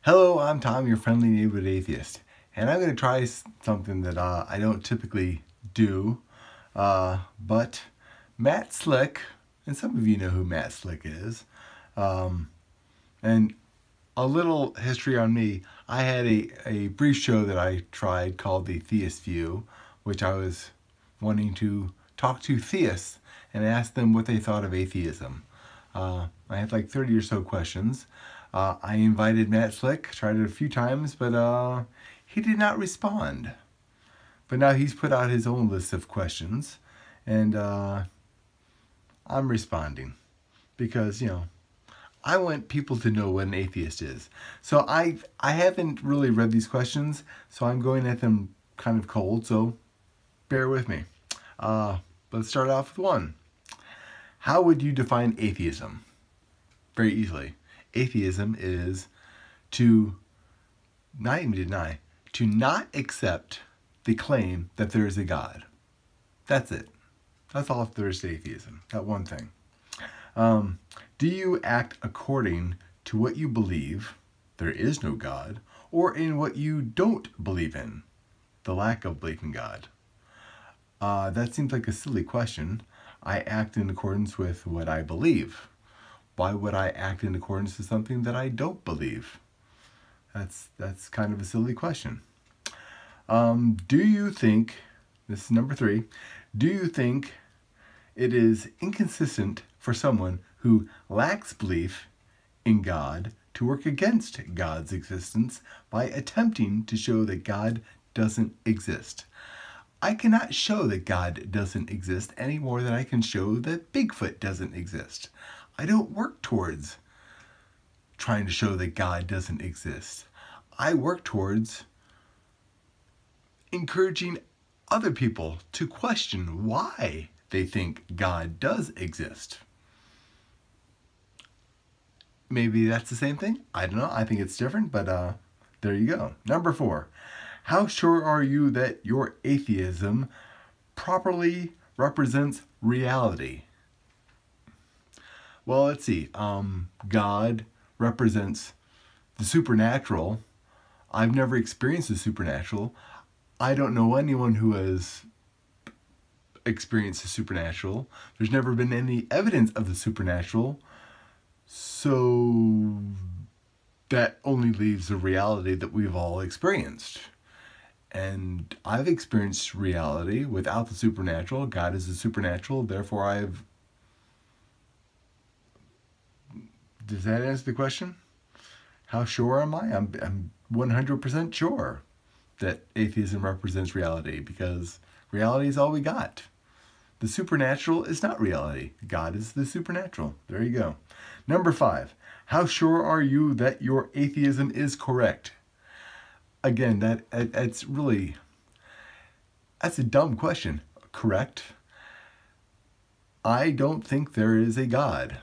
Hello, I'm Tom, your friendly neighborhood atheist, and I'm going to try something that I don't typically do, but Matt Slick, and some of you know who Matt Slick is, and a little history on me. I had a brief show that I tried called the Theist View, which I was wanting to talk to theists and ask them what they thought of atheism. I had like 30 or so questions. I invited Matt Slick, tried it a few times, but he did not respond. But now he's put out his own list of questions, and I'm responding because, you know, I want people to know what an atheist is. So I haven't really read these questions, so I'm going at them kind of cold, so bear with me. Let's start off with one. How would you define atheism? Very easily. Atheism is to not even deny, to not accept the claim that there is a God. That's it. That's all there is to atheism, that one thing. Do you act according to what you believe, there is no God, or in what you don't believe in, the lack of belief in God? That seems like a silly question. I act in accordance with what I believe. Why would I act in accordance with something that I don't believe? That's kind of a silly question. Do you think, this is number 3, do you think it is inconsistent for someone who lacks belief in God to work against God's existence by attempting to show that God doesn't exist? I cannot show that God doesn't exist any more than I can show that Bigfoot doesn't exist. I don't work towards trying to show that God doesn't exist. I work towards encouraging other people to question why they think God does exist. Maybe that's the same thing. I don't know. I think it's different, but there you go. Number 4. How sure are you that your atheism properly represents reality? Well, let's see. God represents the supernatural. I've never experienced the supernatural. I don't know anyone who has experienced the supernatural. There's never been any evidence of the supernatural. So that only leaves the reality that we've all experienced. And I've experienced reality without the supernatural. God is the supernatural. Therefore, Does that answer the question? How sure am I? I'm 100% sure that atheism represents reality, because reality is all we got. The supernatural is not reality. God is the supernatural. There you go. Number 5. How sure are you that your atheism is correct? Again, that's a dumb question. Correct? I don't think there is a God.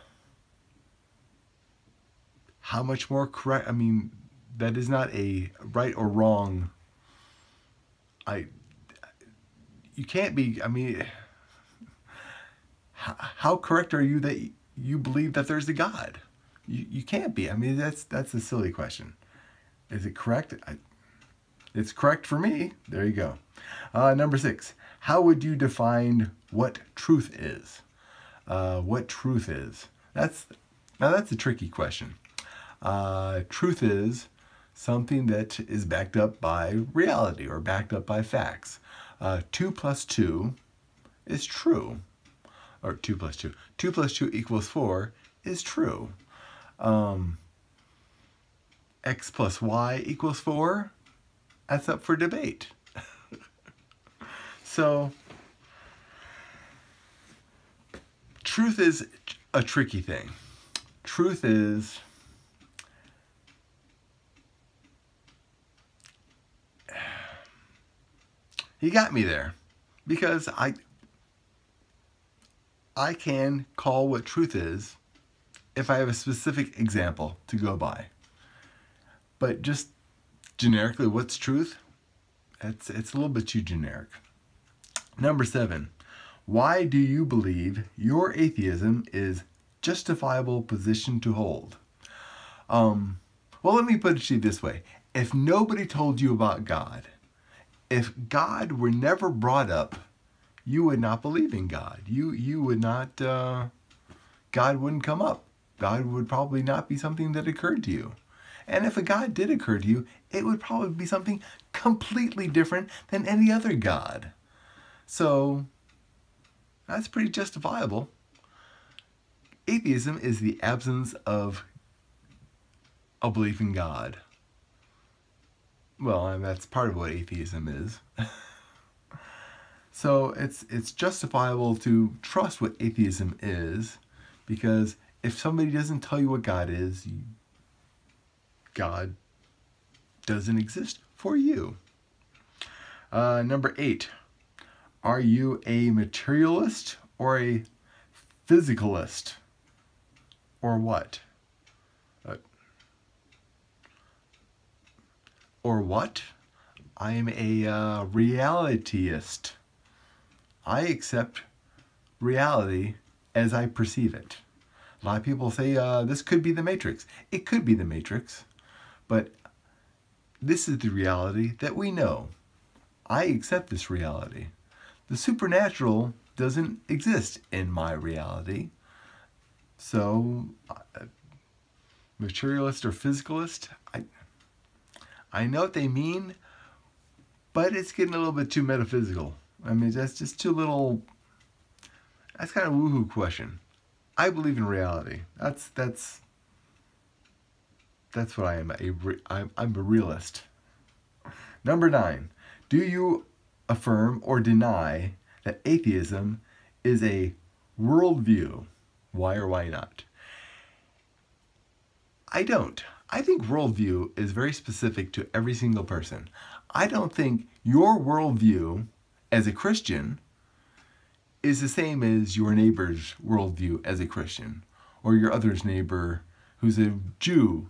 How much more correct? I mean, that is not a right or wrong. You can't be, I mean, how correct are you that you believe that there's a God? You can't be. I mean, that's a silly question. Is it correct? It's correct for me. There you go. Number 6. How would you define what truth is? What truth is? That's a tricky question. Truth is something that is backed up by reality or backed up by facts. 2 plus 2 is true. Or 2 plus 2. 2 plus 2 equals 4 is true. X plus Y equals 4, that's up for debate. So, truth is a tricky thing. Truth is, you got me there, because I can call what truth is if I have a specific example to go by. But just generically, what's truth? It's a little bit too generic. Number 7. Why do you believe your atheism is justifiable position to hold? Well, let me put it to you this way. If nobody told you about God, if God were never brought up, you would not believe in God. You would not, God wouldn't come up. God would probably not be something that occurred to you. And if a God did occur to you, it would probably be something completely different than any other God. So, that's pretty justifiable. Atheism is the absence of a belief in God. Well, and that's part of what atheism is. So it's justifiable to trust what atheism is, because if somebody doesn't tell you what God is, God doesn't exist for you. Number 8. Are you a materialist or a physicalist? Or what? Or what? I am a realityist. I accept reality as I perceive it. A lot of people say this could be the Matrix. It could be the Matrix, but this is the reality that we know. I accept this reality. The supernatural doesn't exist in my reality. So, materialist or physicalist, I know what they mean, but it's getting a little bit too metaphysical. I mean, that's just too little. That's kind of a woohoo question. I believe in reality. That's what I am. I'm a realist. Number 9. Do you affirm or deny that atheism is a worldview? Why or why not? I don't. I think worldview is very specific to every single person. I don't think your worldview as a Christian is the same as your neighbor's worldview as a Christian, or your other's neighbor who's a Jew,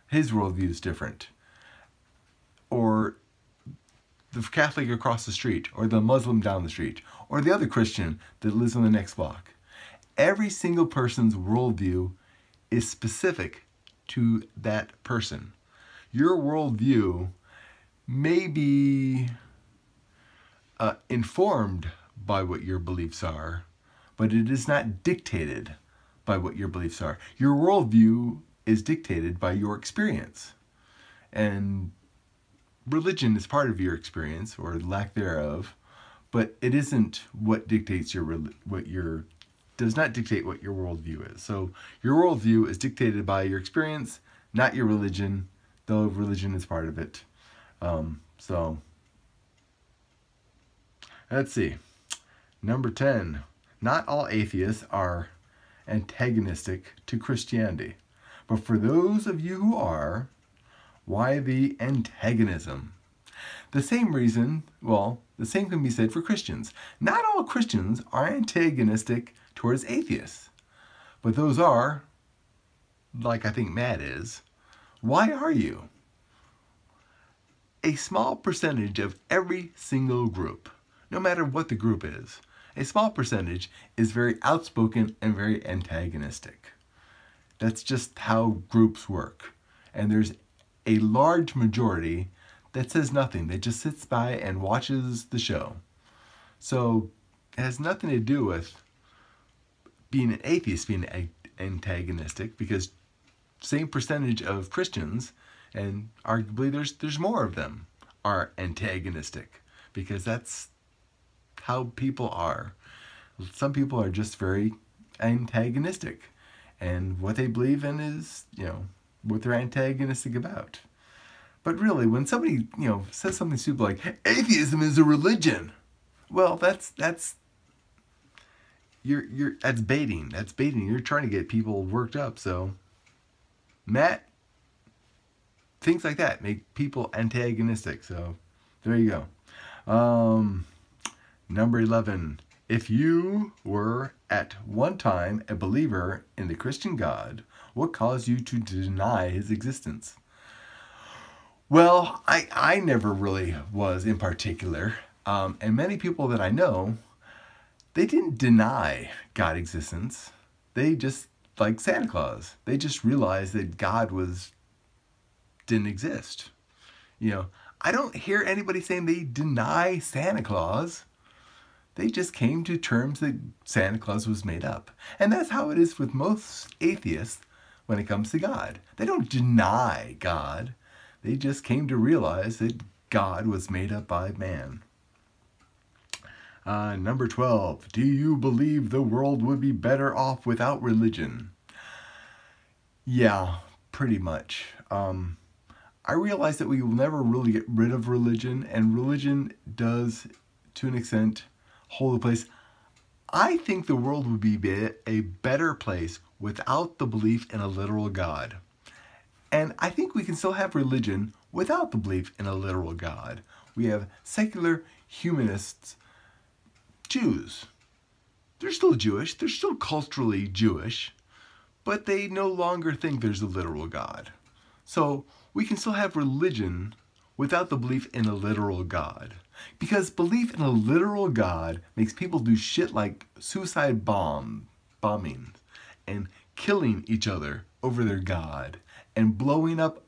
his worldview is different, or the Catholic across the street, or the Muslim down the street, or the other Christian that lives on the next block. Every single person's worldview is specific to that person. Your worldview may be informed by what your beliefs are, but it is not dictated by what your beliefs are. Your worldview is dictated by your experience. And religion is part of your experience, or lack thereof, but it isn't what dictates does not dictate what your worldview is. So your worldview is dictated by your experience, not your religion, though religion is part of it. So let's see. Number 10. Not all atheists are antagonistic to Christianity, but for those of you who are, why the antagonism? The same reason, well, the same can be said for Christians. Not all Christians are antagonistic towards atheists, but those are, like I think Matt is. Why are you? A small percentage of every single group, no matter what the group is, a small percentage is very outspoken and very antagonistic. That's just how groups work. And there's a large majority that says nothing, that just sits by and watches the show. So it has nothing to do with being an atheist being antagonistic, because same percentage of Christians, and arguably there's more of them, are antagonistic, because that's how people are. Some people are just very antagonistic, and what they believe in is, what they're antagonistic about. But really, when somebody, says something stupid like, atheism is a religion, well, that's baiting. That's baiting. You're trying to get people worked up. So, Matt, things like that make people antagonistic. So, there you go. Number 11. If you were at one time a believer in the Christian God, what caused you to deny his existence? Well, I never really was in particular. And many people that I know, they didn't deny God's existence. They just, like Santa Claus, they just realized that God was didn't exist. You know, I don't hear anybody saying they deny Santa Claus. They just came to terms that Santa Claus was made up. And that's how it is with most atheists when it comes to God. They don't deny God. They just came to realize that God was made up by man. Number 12, do you believe the world would be better off without religion? Yeah, pretty much. I realize that we will never really get rid of religion, and religion does, to an extent, hold a place. I think the world would be a better place without the belief in a literal God. And I think we can still have religion without the belief in a literal God. We have secular humanists, Jews. They're still Jewish, they're still culturally Jewish, but they no longer think there's a literal God. So we can still have religion without the belief in a literal God. Because belief in a literal God makes people do shit like suicide bombings and killing each other over their God and blowing up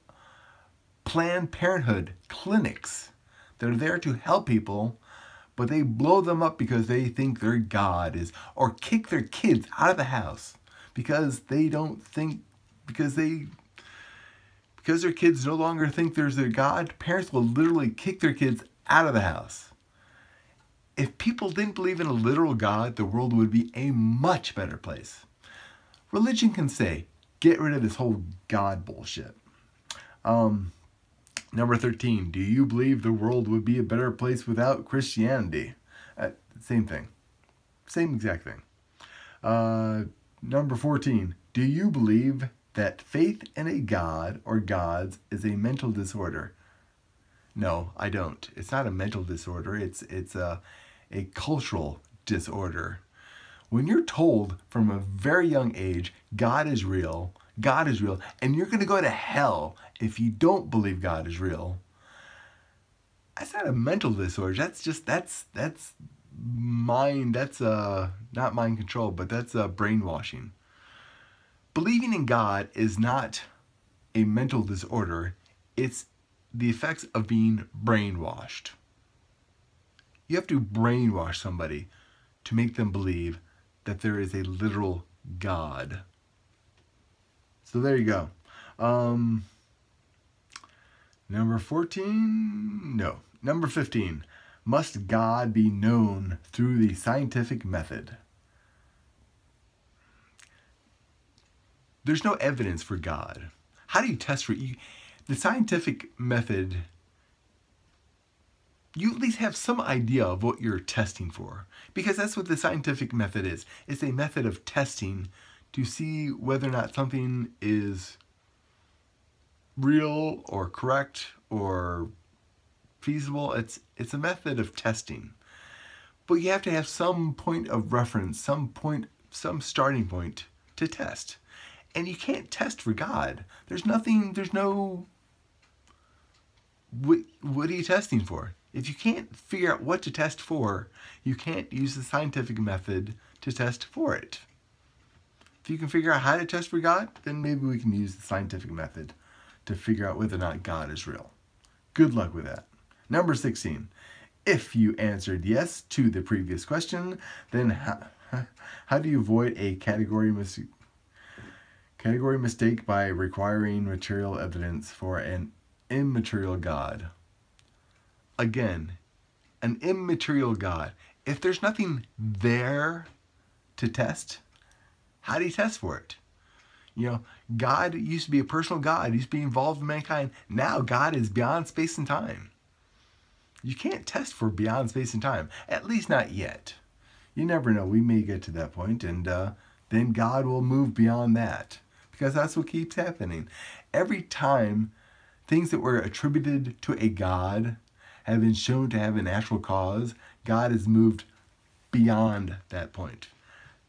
Planned Parenthood clinics that are there to help people, but they blow them up because they think their God is, or kick their kids out of the house because they don't think, because their kids no longer think there's a God. Parents will literally kick their kids out of the house. If people didn't believe in a literal God, the world would be a much better place. Religion can say, get rid of this whole God bullshit. Number 13, do you believe the world would be a better place without Christianity? Same thing. Same exact thing. Number 14, do you believe that faith in a God or gods is a mental disorder? No, I don't. It's not a mental disorder. It's a cultural disorder. When you're told from a very young age, God is real, and you're going to go to hell if you don't believe God is real, that's not a mental disorder. That's mind. That's not mind control, but that's brainwashing. Believing in God is not a mental disorder. It's the effects of being brainwashed. You have to brainwash somebody to make them believe that there is a literal God. So there you go. Number 14? No. Number 15. Must God be known through the scientific method? There's no evidence for God. How do you test for you? The scientific method, you at least have some idea of what you're testing for. Because that's what the scientific method is. It's a method of testing to see whether or not something is real or correct or feasible. It's a method of testing. But you have to have some point of reference, some starting point to test. And you can't test for God. What are you testing for? If you can't figure out what to test for, you can't use the scientific method to test for it. If you can figure out how to test for God, then maybe we can use the scientific method to figure out whether or not God is real. Good luck with that. Number 16. If you answered yes to the previous question, then how do you avoid a category mistake by requiring material evidence for an immaterial God? Again, an immaterial God. If there's nothing there to test, how do you test for it? You know, God used to be a personal God. He used to be involved in mankind. Now God is beyond space and time. You can't test for beyond space and time. At least not yet. You never know. We may get to that point, and then God will move beyond that. Because that's what keeps happening. Every time things that were attributed to a God have been shown to have a natural cause, God has moved beyond that point.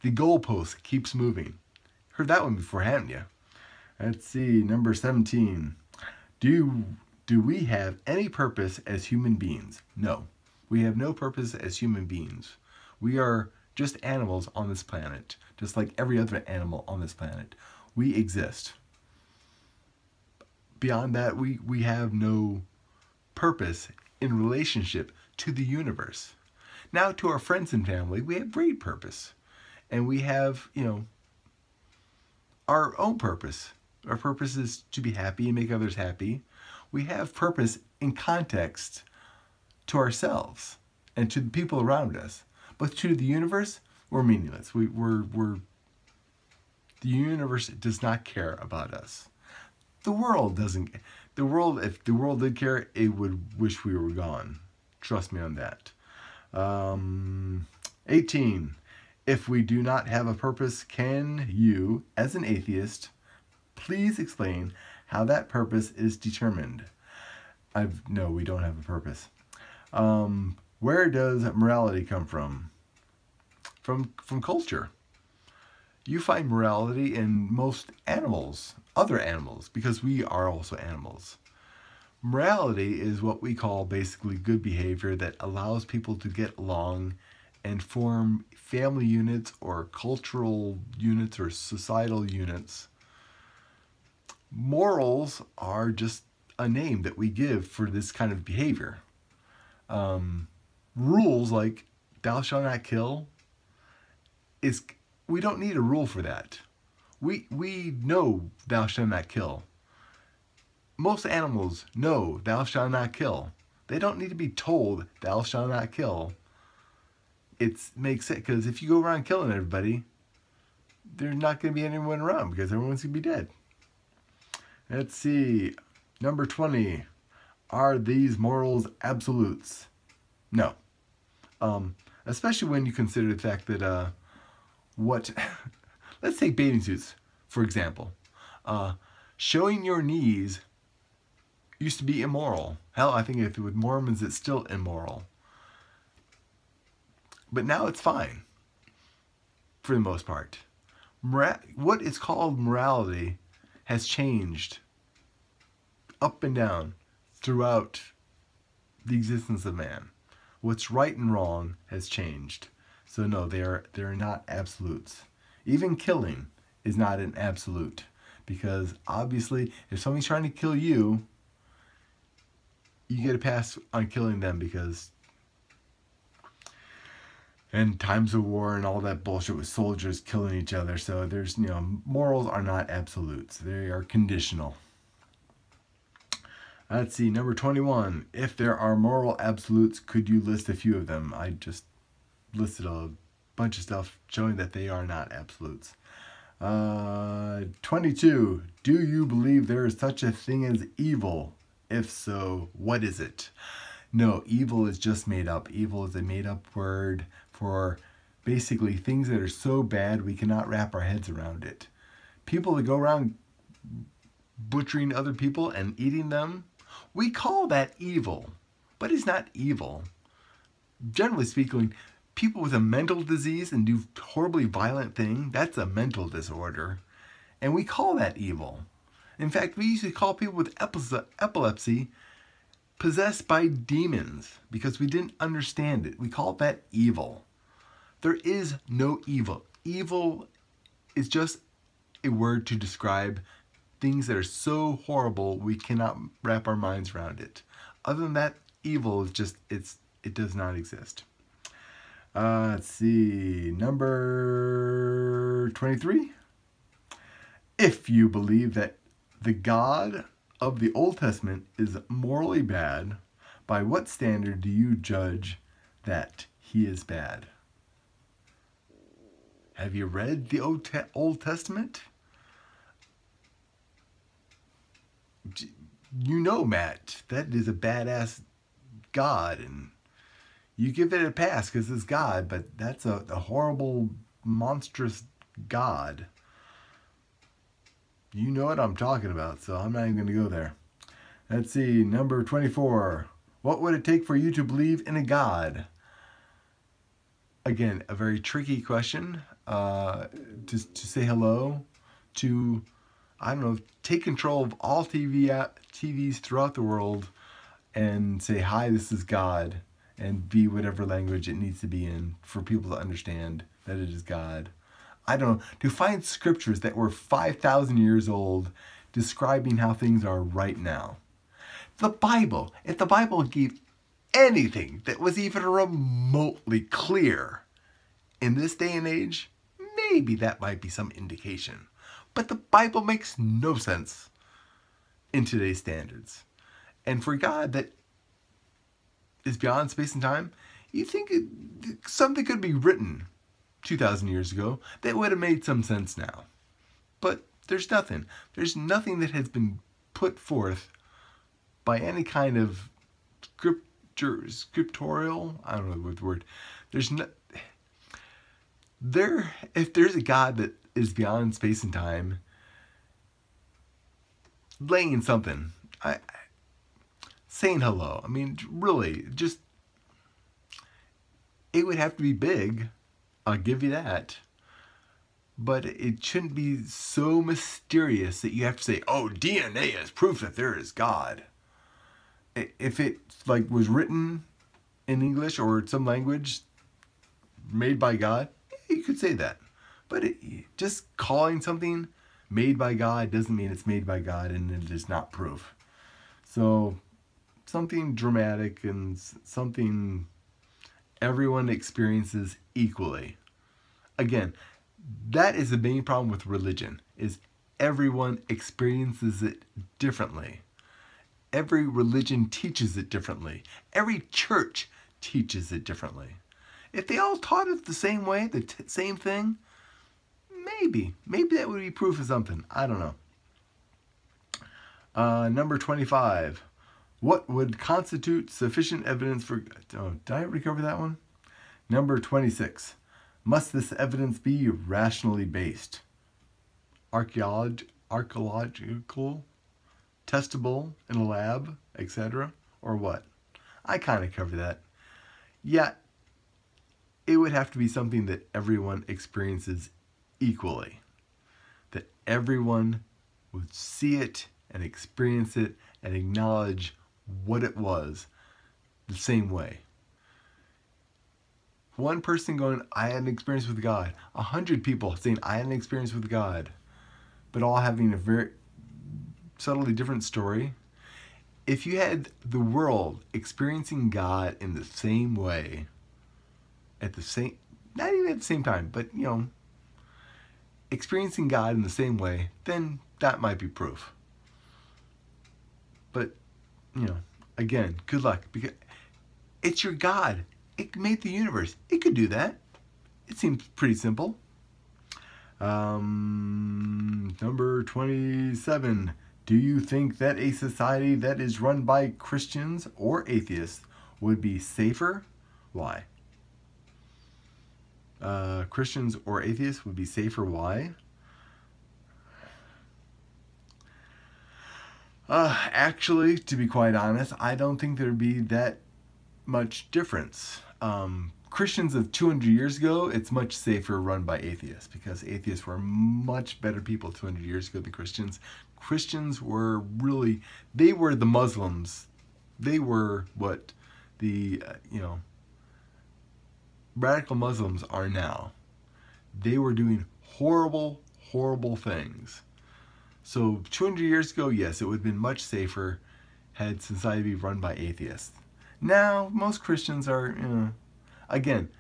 The goalpost keeps moving. Heard that one before, haven't you? Let's see, number 17. Do we have any purpose as human beings? No, we have no purpose as human beings. We are just animals on this planet, just like every other animal on this planet. We exist beyond that, we have no purpose in relationship to the universe. Now, to our friends and family, we have great purpose. And we have, our own purpose. Our purpose is to be happy and make others happy. We have purpose in context to ourselves and to the people around us. But to the universe, we're meaningless. The universe does not care about us. The world doesn't. If the world did care, it would wish we were gone. Trust me on that. 18. If we do not have a purpose, can you, as an atheist, please explain how that purpose is determined? No, we don't have a purpose. Where does morality come from? From culture. You find morality in most animals, other animals, because we are also animals. Morality is what we call basically good behavior that allows people to get along and form family units or cultural units or societal units. Morals are just a name that we give for this kind of behavior. Rules like thou shalt not kill, we don't need a rule for that. We know thou shalt not kill. Most animals know thou shalt not kill. They don't need to be told thou shalt not kill. It makes sense, because if you go around killing everybody, there's not going to be anyone around because everyone's going to be dead. Let's see. Number 20. Are these morals absolutes? No. Especially when you consider the fact that let's take bathing suits, for example. Showing your knees used to be immoral. Hell, I think if with Mormons it's still immoral. But now it's fine, for the most part. What is called morality has changed up and down throughout the existence of man. What's right and wrong has changed. So no, they're not absolutes. Even killing is not an absolute, because obviously if somebody's trying to kill you, you get a pass on killing them because and times of war and all that bullshit with soldiers killing each other. So there's, morals are not absolutes. They are conditional. Let's see, number 21. If there are moral absolutes, could you list a few of them? I just listed a bunch of stuff showing that they are not absolutes. 22. Do you believe there is such a thing as evil? If so, what is it? No, evil is just made up. Evil is a made up word for basically things that are so bad we cannot wrap our heads around it. People that go around butchering other people and eating them, we call that evil, but it's not evil. Generally speaking, people with a mental disease and do horribly violent things, that's a mental disorder, and we call that evil. In fact, we used to call people with epilepsy possessed by demons because we didn't understand it. We call that evil. There is no evil. Evil is just a word to describe things that are so horrible we cannot wrap our minds around it. Other than that, evil is just, it does not exist. Let's see, number 23. If you believe that the God of the Old Testament is morally bad, by what standard do you judge that he is bad? Have you read the Old Testament? You know, Matt, that is a badass God, and you give it a pass because it's God, but that's a horrible, monstrous God. You know what I'm talking about, so I'm not even going to go there. Let's see, number 24. What would it take for you to believe in a God? Again, a very tricky question. To say hello, to, I don't know, take control of all TVs throughout the world and say, hi, this is God, and be whatever language it needs to be in for people to understand that it is God. I don't know, to find scriptures that were 5,000 years old, describing how things are right now. The Bible, if the Bible gave anything that was even remotely clear in this day and age, maybe that might be some indication. But the Bible makes no sense in today's standards. And for God that is beyond space and time, you think something could be written 2,000 years ago that would have made some sense now. But there's nothing. There's nothing that has been put forth by any kind of scriptorial, I don't know what the word. If there's a God that is beyond space and time, laying something, saying hello. I mean, really, just, it would have to be big. I'll give you that. But it shouldn't be so mysterious that you have to say, oh, DNA is proof that there is God. If it was written in English or some language made by God, you could say that. But just calling something made by God doesn't mean it's made by God, and it is not proof. So something dramatic and something everyone experiences equally. Again, that is the main problem with religion, is everyone experiences it differently. Every religion teaches it differently. Every church teaches it differently. If they all taught it the same way, the same thing, maybe that would be proof of something. I don't know. Number 25. What would constitute sufficient evidence for... Oh, did I recover that one? Number 26. Must this evidence be rationally based? Archaeological? Testable in a lab? Etc.? Or what? I kind of covered that. Yeah, it would have to be something that everyone experiences equally. That everyone would see it and experience it and acknowledge what it was the same way. One person going, I had an experience with God. 100 people saying, I had an experience with God. But all having a very subtly different story. If you had the world experiencing God in the same way, at the same, not even at the same time, but, you know, experiencing God in the same way, then that might be proof. But, you know, again, good luck, because it's your God. It made the universe. It could do that. It seems pretty simple. Number 27. Do you think that a society that is run by Christians or atheists would be safer? Why? Christians or atheists would be safer. Why? Actually, to be quite honest, I don't think there'd be that much difference. Christians of 200 years ago, it's much safer run by atheists, because atheists were much better people 200 years ago than Christians. Christians were really, they were the Muslims. They were what the, radical Muslims are now. They were doing horrible, horrible things. So 200 years ago, yes, it would have been much safer had society been run by atheists. Now, most Christians are, again,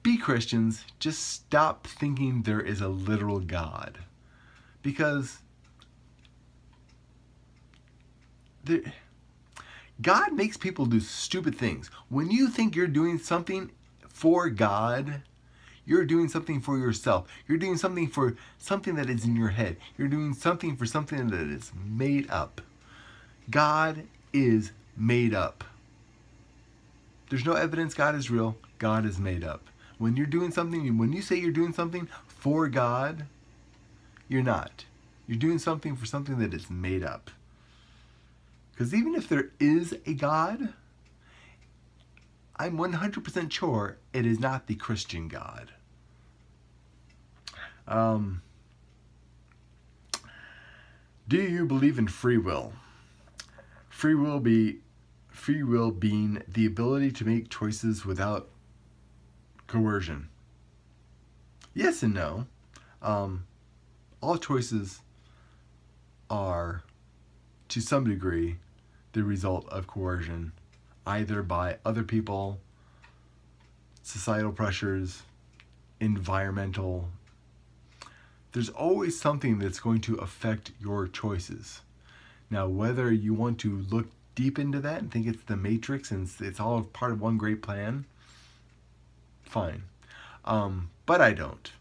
be Christians, just stop thinking there is a literal God. Because God makes people do stupid things. When you think you're doing something for God, you're doing something for yourself. You're doing something for something that is in your head. You're doing something for something that is made up. God is made up. There's no evidence God is real. God is made up. When you're doing something, when you say you're doing something for God, you're not. You're doing something for something that is made up. Because even if there is a God, I'm 100% sure it is not the Christian God. Do you believe in free will? Free will being the ability to make choices without coercion. Yes and no. All choices are, to some degree, the result of coercion, either by other people, societal pressures, environmental. There's always something that's going to affect your choices. Now, whether you want to look deep into that and think it's the Matrix and it's all part of one great plan, fine. But I don't.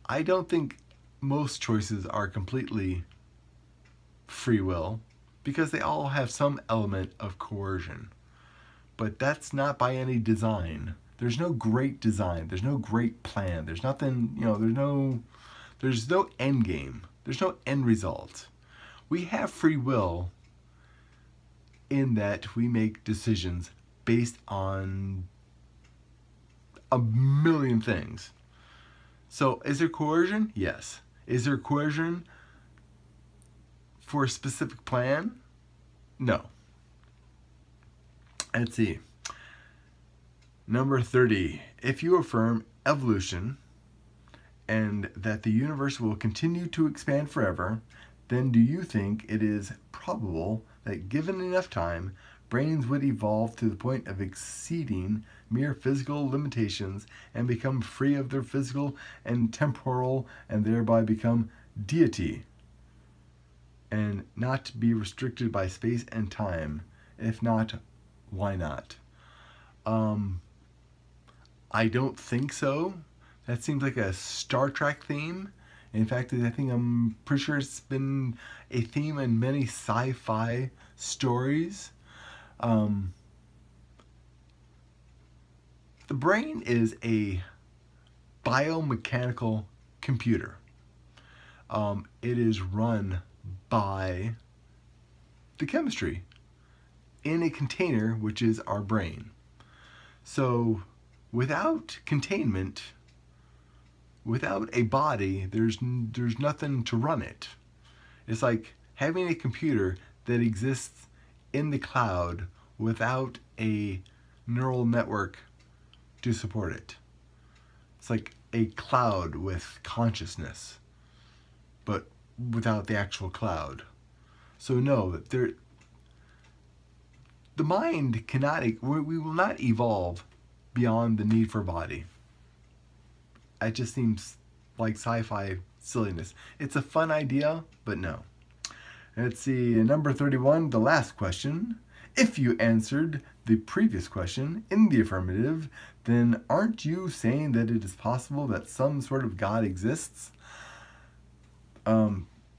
I don't think most choices are completely free will, because they all have some element of coercion. But that's not by any design. There's no great design. There's no great plan. There's nothing, there's no end game. There's no end result. We have free will in that we make decisions based on a million things. So is there coercion? Yes. Is there coercion for a specific plan? No. Let's see. Number 30. If you affirm evolution and that the universe will continue to expand forever, then do you think it is probable that given enough time, brains would evolve to the point of exceeding mere physical limitations and become free of their physical and temporal, and thereby become deity, and not be restricted by space and time? If not, why not? I don't think so. That seems like a Star Trek theme. In fact, I'm pretty sure it's been a theme in many sci-fi stories. The brain is a biomechanical computer. It is run by the chemistry in a container, which is our brain. So without containment, without a body, there's nothing to run it. It's like having a computer that exists in the cloud without a neural network to support it. It's like a cloud with consciousness, but without the actual cloud. So no, the mind cannot, we will not evolve beyond the need for a body. It just seems like sci-fi silliness. It's a fun idea, but no. Let's see, number 31, the last question. If you answered the previous question in the affirmative, then aren't you saying that it is possible that some sort of God exists?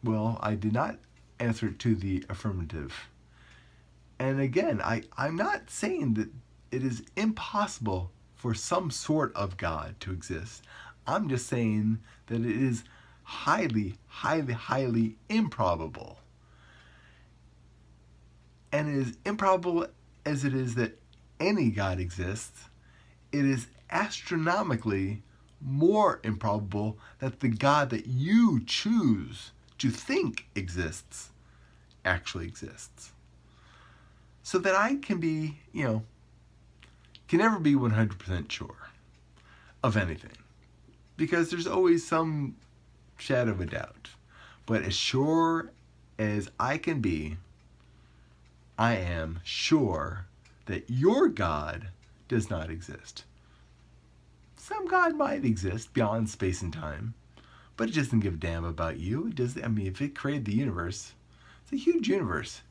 Well, I did not answer it to the affirmative. And again, I'm not saying that it is impossible for some sort of God to exist. I'm just saying that it is highly, highly, highly improbable. And as improbable as it is that any God exists, it is astronomically more improbable that the God that you choose to think exists actually exists. So that I can be, can never be 100% sure of anything, because there's always some shadow of a doubt. But as sure as I can be, I am sure that your God does not exist. Some God might exist beyond space and time, but it doesn't give a damn about you. It doesn't. If it created the universe, it's a huge universe,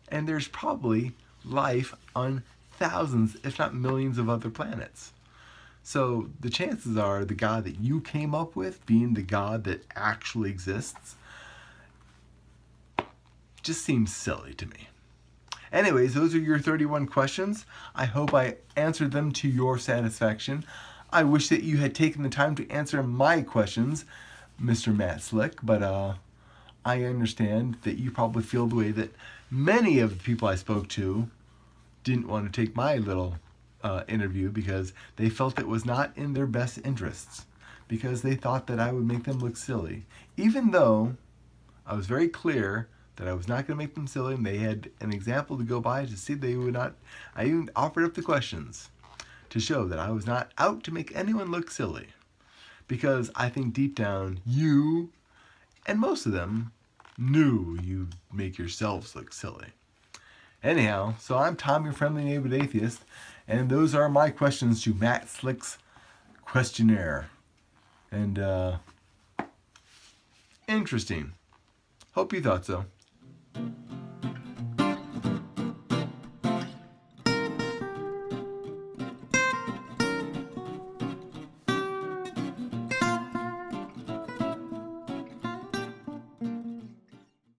and there's probably life on thousands, if not millions, of other planets. So the chances are the God that you came up with being the God that actually exists just seems silly to me. Anyways, those are your 31 questions. I hope I answered them to your satisfaction. I wish that you had taken the time to answer my questions, Mr. Matt Slick, but I understand that you probably feel the way that many of the people I spoke to didn't want to take my little interview because they felt it was not in their best interests, because they thought that I would make them look silly, even though I was very clear that I was not going to make them silly, and they had an example to go by to see they would not. I even offered up the questions to show that I was not out to make anyone look silly, because I think deep down you and most of them No, you make yourselves look silly. Anyhow, so I'm Tom, your friendly neighborhood atheist, and those are my questions to Matt Slick's questionnaire. And, interesting. Hope you thought so.